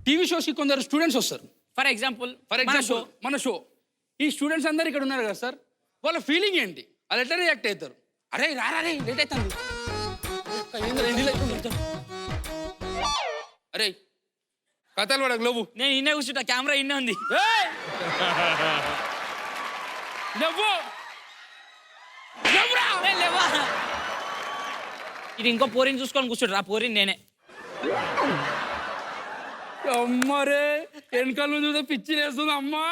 TV షోస్కి కొందరు students వస్తారు. For example మన షో ఈ స్టూడెంట్స్ అందరు ఇక్కడ ఉన్నారు కదా సార్, వాళ్ళ ఫీలింగ్ ఏంటి, వాళ్ళు ఎట్లా రియాక్ట్ అవుతారు? అరే రారా రే లేట్ అవుతుంది, అరే కథలు పడకు నువ్వు. నేను ఇన్నే కూర్చుంటా, కెమెరా ఇన్నే ఉంది. నువ్వు లేవా, ఇది ఇంకో పోరిని చూసుకొని కూర్చుంటారు. ఆ పోరిని నేనే. అమ్మరే వెనకాల నుంచి చూస్తే పిచ్చి వేస్తుంది అమ్మా.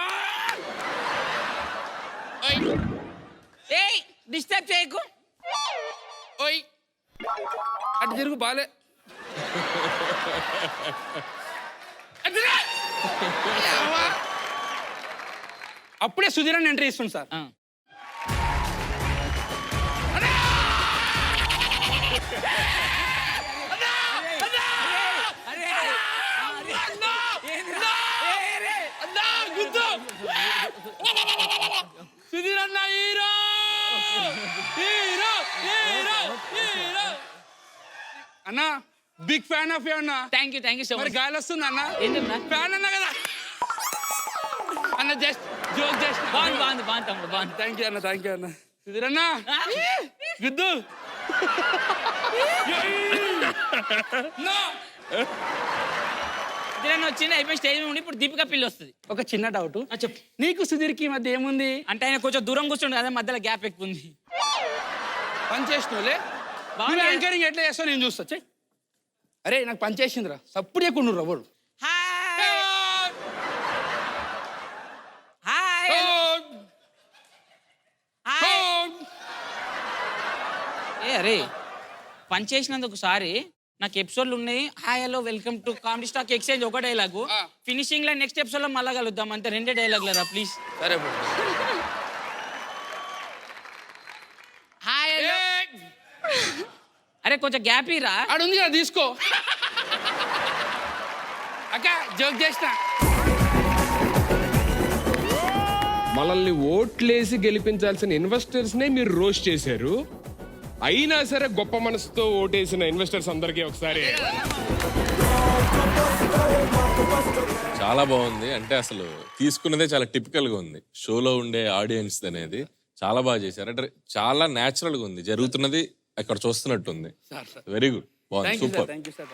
ఏయ్ డిస్టర్బ్ చేయకు. ఓయ్ అటు తిరుగు బాలే. అప్పుడే సుధీరన్ ఎంట్రీ ఇస్తుంది సార్. సుధీర్ అన్న హీరో హీరో హీరో హీరో అన్న, బిగ్ ఫ్యాన్ ఆఫ్ యూ అన్న. థ్యాంక్ యూ సో మరి మచ్. గాలి వస్తుంది అన్న. ఏంటన్నా ఫ్యాన్ అన్న కదా అన్న, జస్ట్ జోక్ జస్ట్. బాగుంది తమ్ముడు బాగుంది. థ్యాంక్ యూ అన్న. సుధీర్ అన్న గుద్దు. వచ్చింది అయిపోయి స్టేజ్ నుండి ఇప్పుడు దీపిక పిల్లి వస్తుంది. ఒక చిన్న డౌట్, చెప్పు. నీకు సుధీర్కి ఈ మధ్య ఏముంది అంటే ఆయన కొంచెం దూరం కూర్చుండు కదా, మధ్యలో గ్యాప్ ఎక్కువ ఉంది. పని చేసినోలే యాంకరింగ్ ఎట్లా చేస్తావు నేను చూస్తా. చెయ్. అరే నాకు పని చేసిందిరా, సప్పుడు ఎక్కువ రవ్వడు. అరే పని చేసినందుకు ఒకసారి నాకు ఎపిసోడ్లు ఉన్నాయి. Hi hello welcome to comedy stock exchange ఒక డైలాగు, ఫినిషింగ్ లో నెక్స్ట్ ఎపిసోడ్ లో మళ్ళా కలుద్దాం అంతే. 2 డైలాగులరా ప్లీజ్. సరే హాయ్ హలో. అరే కొంచెం గ్యాప్ ఇరా. ఆడుంది కదా తీసుకో. అక్క జోక్ చేసిన. మనల్ని ఓట్లేసి గెలిపించాల్సిన ఇన్వెస్టర్స్నే మీరు రోస్ట్ చేశారు. అయినా సరే గొప్ప మనసుతో ఓటేసిన ఇన్వెస్టర్స్ అందరికీ ఒకసారి చాలా బాగుంది. అంటే అసలు తీసుకున్నదే చాలా టిపికల్గా ఉంది. షోలో ఉండే ఆడియన్స్ అనేది చాలా బాగా చేశారు. అంటే చాలా న్యాచురల్గా ఉంది, జరుగుతున్నది అక్కడ చూస్తున్నట్టుంది. వెరీ గుడ్, బాగుంది, సూపర్. Thank you sir.